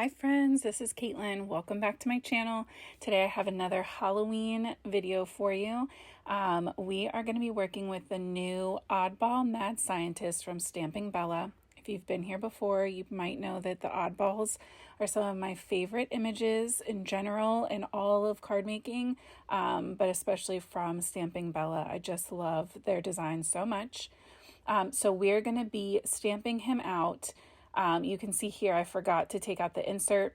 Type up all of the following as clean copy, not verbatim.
Hi friends, this is Caitlin. Welcome back to my channel. Today I have another Halloween video for you. We are going to be working with the new Oddball Mad Scientist from Stamping Bella. If you've been here before, you might know that the Oddballs are some of my favorite images in general in all of card making, but especially from Stamping Bella. I just love their design so much. So we're going to be stamping him out. You can see here I forgot to take out the insert,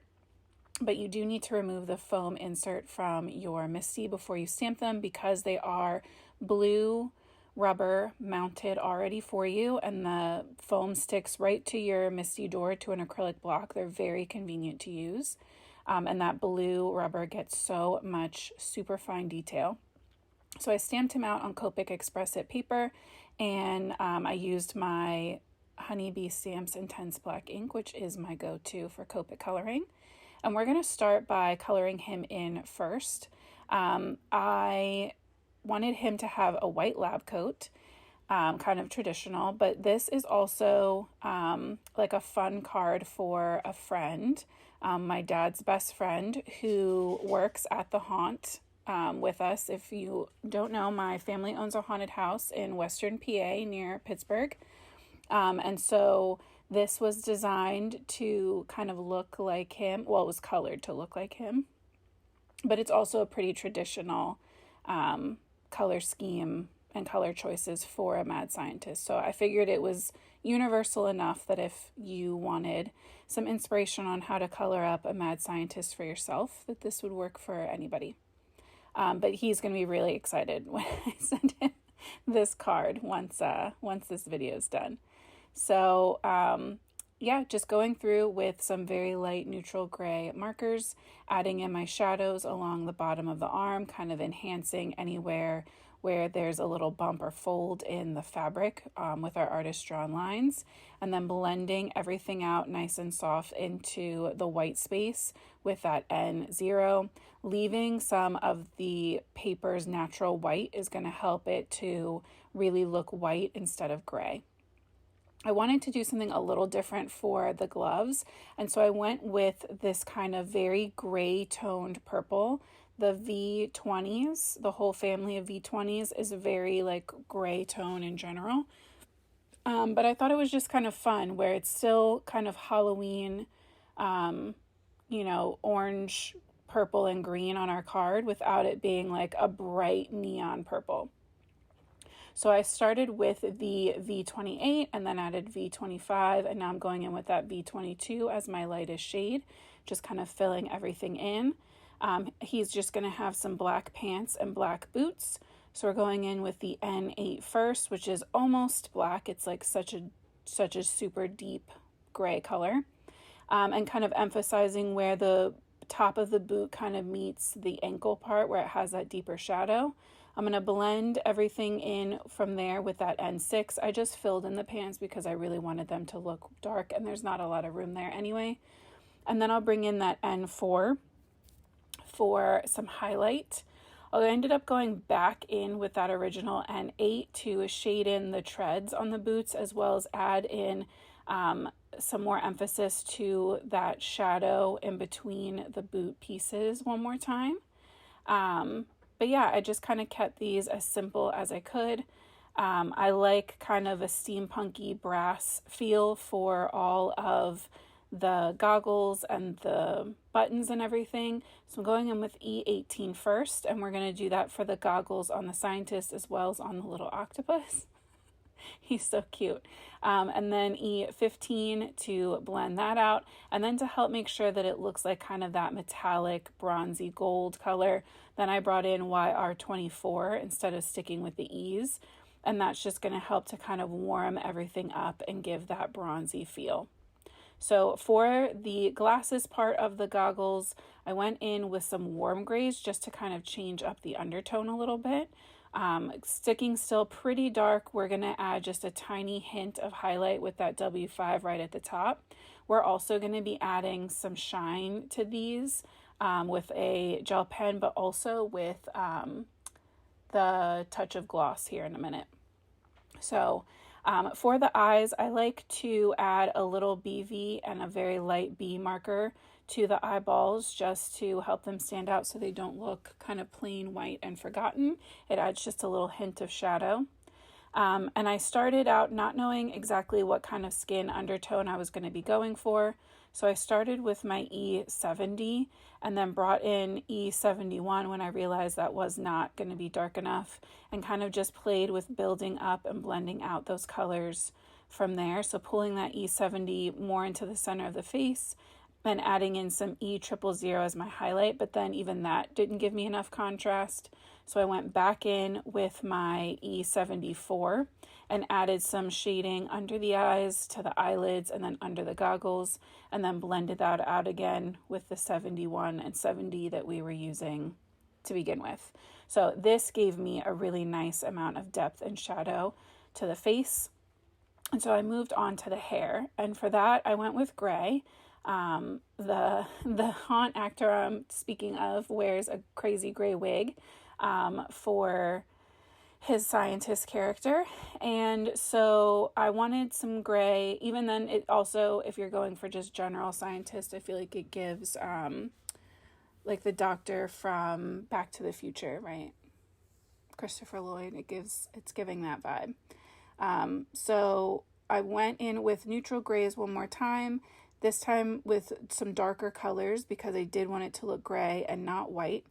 but you do need to remove the foam insert from your MISTI before you stamp them because they are blue rubber mounted already for you, and the foam sticks right to your MISTI door to an acrylic block. They're very convenient to use, and that blue rubber gets so much super fine detail. So I stamped him out on Copic Express It paper, and I used my Honeybee Stamps Intense Black ink, which is my go-to for Copic coloring. And we're going to start by coloring him in first. I wanted him to have a white lab coat, kind of traditional, but this is also like a fun card for a friend, my dad's best friend who works at the haunt with us. If you don't know, my family owns a haunted house in Western PA near Pittsburgh. And so this was designed to kind of look like him. Well, it was colored to look like him, but it's also a pretty traditional color scheme and color choices for a mad scientist. So I figured it was universal enough that if you wanted some inspiration on how to color up a mad scientist for yourself, that this would work for anybody. But he's going to be really excited when I send him this card once this video is done. So yeah, just going through with some very light neutral gray markers, adding in my shadows along the bottom of the arm, kind of enhancing anywhere where there's a little bump or fold in the fabric with our artist drawn lines, and then blending everything out nice and soft into the white space with that N0. Leaving some of the paper's natural white is going to help it to really look white instead of gray. I wanted to do something a little different for the gloves, and so I went with this kind of very gray toned purple. The V20s, the whole family of V20s is a very like gray tone in general, but I thought it was just kind of fun where it's still kind of Halloween, orange, purple, and green on our card without it being like a bright neon purple. So I started with the V28 and then added V25, and now I'm going in with that V22 as my lightest shade, just kind of filling everything in. He's just going to have some black pants and black boots. So we're going in with the N8 first, which is almost black. It's like such a super deep gray color, and kind of emphasizing where the top of the boot kind of meets the ankle part where it has that deeper shadow. I'm going to blend everything in from there with that N6. I just filled in the pants because I really wanted them to look dark, and there's not a lot of room there anyway. And then I'll bring in that N4 for some highlight. I ended up going back in with that original N8 to shade in the treads on the boots, as well as add in some more emphasis to that shadow in between the boot pieces one more time. But yeah, I just kind of kept these as simple as I could. I like kind of a steampunky brass feel for all of the goggles and the buttons and everything. So I'm going in with E18 first, and we're going to do that for the goggles on the scientist as well as on the little octopus. He's so cute. And then E15 to blend that out, and then to help make sure that it looks like kind of that metallic bronzy gold color, then I brought in YR24 instead of sticking with the E's, and that's just going to help to kind of warm everything up and give that bronzy feel. So for the glasses part of the goggles, I went in with some warm grays just to kind of change up the undertone a little bit. Sticking still pretty dark, we're going to add just a tiny hint of highlight with that W5 right at the top. We're also going to be adding some shine to these with a gel pen, but also with the touch of gloss here in a minute. So For the eyes, I like to add a little BV and a very light B marker to the eyeballs just to help them stand out so they don't look kind of plain white and forgotten. It adds just a little hint of shadow. And I started out not knowing exactly what kind of skin undertone I was going to be going for. So I started with my E70 and then brought in E71 when I realized that was not going to be dark enough, and kind of just played with building up and blending out those colors from there. So pulling that E70 more into the center of the face and adding in some E000 as my highlight, but then even that didn't give me enough contrast. So I went back in with my E74 and added some shading under the eyes, to the eyelids, and then under the goggles, and then blended that out again with the 71 and 70 that we were using to begin with. So this gave me a really nice amount of depth and shadow to the face. And so I moved on to the hair, and for that I went with gray. The haunt actor I'm speaking of wears a crazy gray wig for his scientist character, and so I wanted some gray. Even then, it also, if you're going for just general scientist, I feel like it gives like the doctor from Back to the Future, right? Christopher Lloyd, it's giving that vibe. So I went in with neutral grays one more time, this time with some darker colors because I did want it to look gray and not white.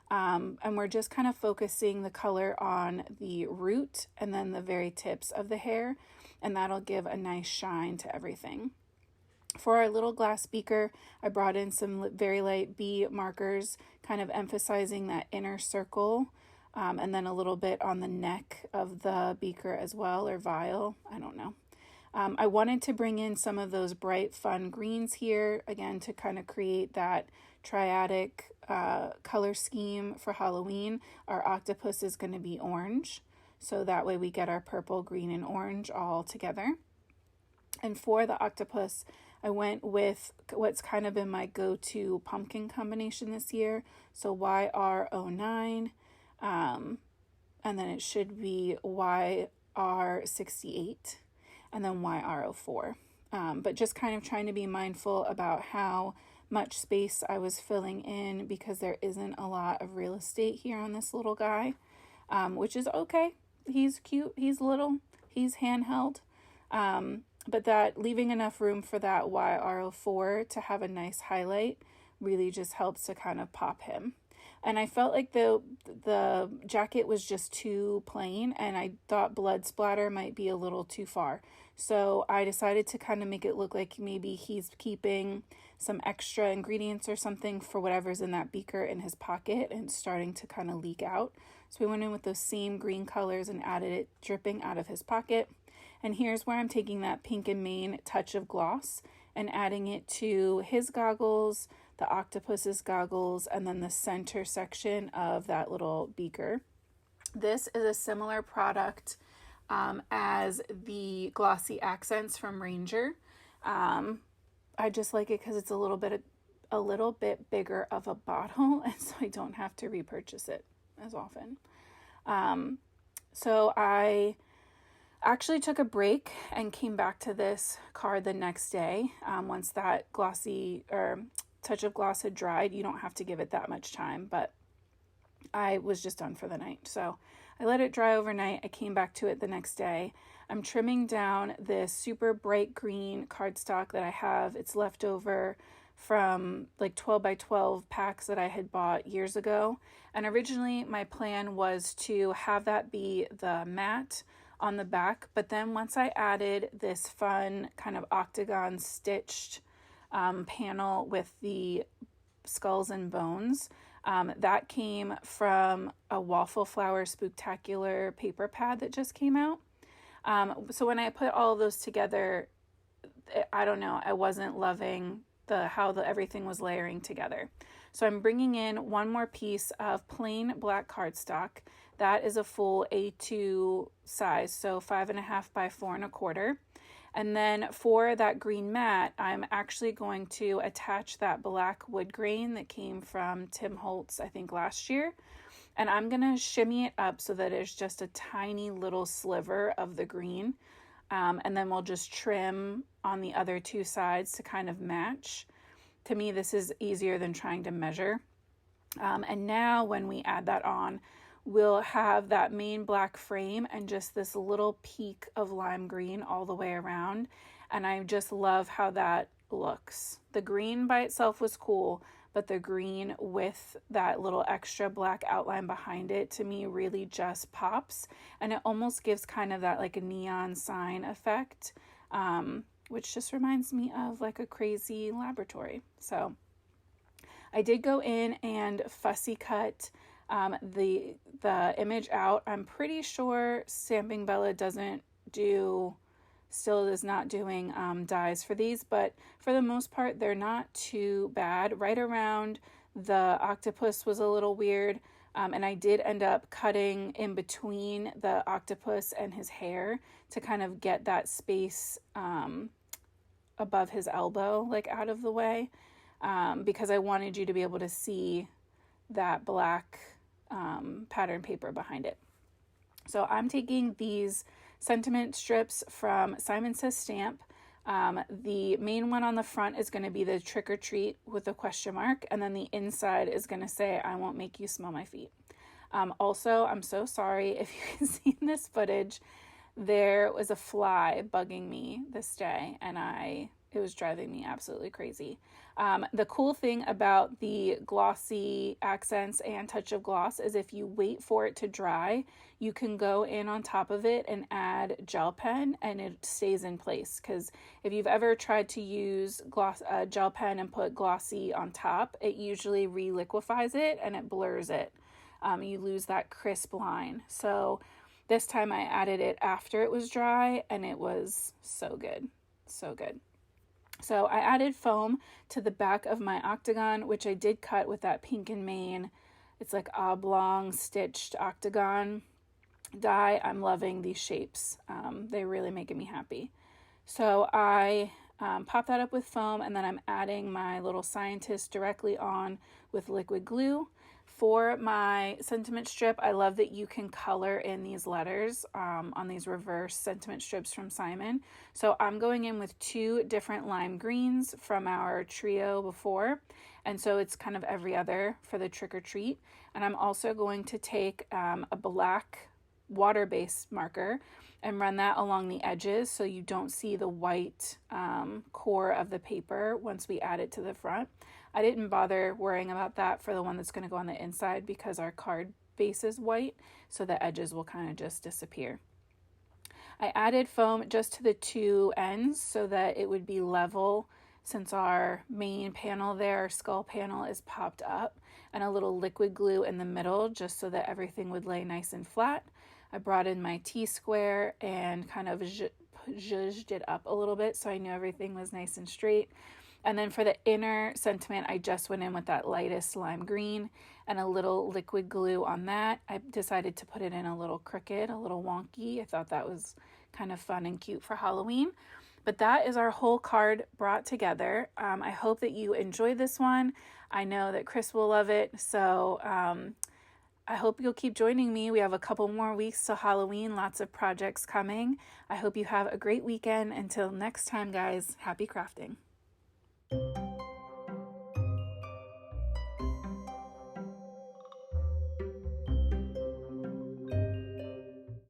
And we're just kind of focusing the color on the root and then the very tips of the hair, and that'll give a nice shine to everything. For our little glass beaker, I brought in some very light B markers, kind of emphasizing that inner circle, and then a little bit on the neck of the beaker as well, or vial, I don't know. I wanted to bring in some of those bright, fun greens here, again, to kind of create that triadic color scheme for Halloween. Our octopus is going to be orange, so that way we get our purple, green, and orange all together. And for the octopus, I went with what's kind of been my go-to pumpkin combination this year, so YR09, and then it should be YR68, and then YR04. But just kind of trying to be mindful about how much space I was filling in because there isn't a lot of real estate here on this little guy, which is okay. He's cute, he's little, he's handheld, but that leaving enough room for that YR04 to have a nice highlight really just helps to kind of pop him. And I felt like the jacket was just too plain, and I thought blood splatter might be a little too far. So I decided to kind of make it look like maybe he's keeping some extra ingredients or something for whatever's in that beaker in his pocket and starting to kind of leak out. So we went in with those same green colors and added it dripping out of his pocket. And here's where I'm taking that Pink and Mane touch of gloss and adding it to his goggles, the octopus's goggles, and then the center section of that little beaker. This is a similar product as the glossy accents from Ranger. I just like it because it's a little bit bigger of a bottle, and so I don't have to repurchase it as often. So I actually took a break and came back to this card the next day. Once that glossy or touch of gloss had dried, you don't have to give it that much time, but I was just done for the night. So I let it dry overnight. I came back to it the next day. I'm trimming down this super bright green cardstock that I have. It's left over from like 12 by 12 packs that I had bought years ago. And originally my plan was to have that be the mat on the back. But then once I added this fun kind of octagon stitched panel with the skulls and bones, that came from a Waffle Flower Spooktacular paper pad that just came out. So when I put all of those together, I don't know, I wasn't loving how everything was layering together. So I'm bringing in one more piece of plain black cardstock. That is a full A2 size, so 5.5 by 4.25. And then for that green mat, I'm actually going to attach that black wood grain that came from Tim Holtz, I think last year. And I'm going to shimmy it up so that it's just a tiny little sliver of the green. and then we'll just trim on the other two sides to kind of match. To me, this is easier than trying to measure. And now when we add that on, we'll have that main black frame and just this little peak of lime green all the way around. And I just love how that looks. The green by itself was cool, but the green with that little extra black outline behind it, to me, really just pops. And it almost gives kind of that like a neon sign effect, which just reminds me of like a crazy laboratory. So I did go in and fussy cut the image out. I'm pretty sure Stamping Bella still is not doing dies for these, but for the most part, they're not too bad. Right around the octopus was a little weird, and I did end up cutting in between the octopus and his hair to kind of get that space above his elbow, like out of the way, because I wanted you to be able to see that black pattern paper behind it. So I'm taking these sentiment strips from Simon Says Stamp. The main one on the front is going to be the trick or treat with a question mark, and then the inside is going to say, I won't make you smell my feet. Also, I'm so sorry if you can see in this footage, there was a fly bugging me this day, and it was driving me absolutely crazy. The cool thing about the glossy accents and touch of gloss is if you wait for it to dry, you can go in on top of it and add gel pen and it stays in place. Because if you've ever tried to use gel pen and put glossy on top, it usually reliquefies it and it blurs it. You lose that crisp line. So this time I added it after it was dry and it was so good. So good. So I added foam to the back of my octagon, which I did cut with that pink and mane. It's like oblong stitched octagon die. I'm loving these shapes. They're really making me happy. So I pop that up with foam, and then I'm adding my little scientist directly on with liquid glue. For my sentiment strip, I love that you can color in these letters on these reverse sentiment strips from Simon. So I'm going in with 2 different lime greens from our trio before. And so it's kind of every other for the trick or treat. And I'm also going to take a black water-based marker and run that along the edges so you don't see the white core of the paper once we add it to the front. I didn't bother worrying about that for the one that's going to go on the inside because our card base is white, so the edges will kind of just disappear. I added foam just to the 2 ends so that it would be level since our main panel there, our skull panel, is popped up, and a little liquid glue in the middle just so that everything would lay nice and flat. I brought in my T-square and kind of zhuzhed it up a little bit so I knew everything was nice and straight. And then for the inner sentiment, I just went in with that lightest lime green and a little liquid glue on that. I decided to put it in a little crooked, a little wonky. I thought that was kind of fun and cute for Halloween. But that is our whole card brought together. I hope that you enjoyed this one. I know that Chris will love it. So I hope you'll keep joining me. We have a couple more weeks till Halloween, lots of projects coming. I hope you have a great weekend. Until next time, guys, happy crafting.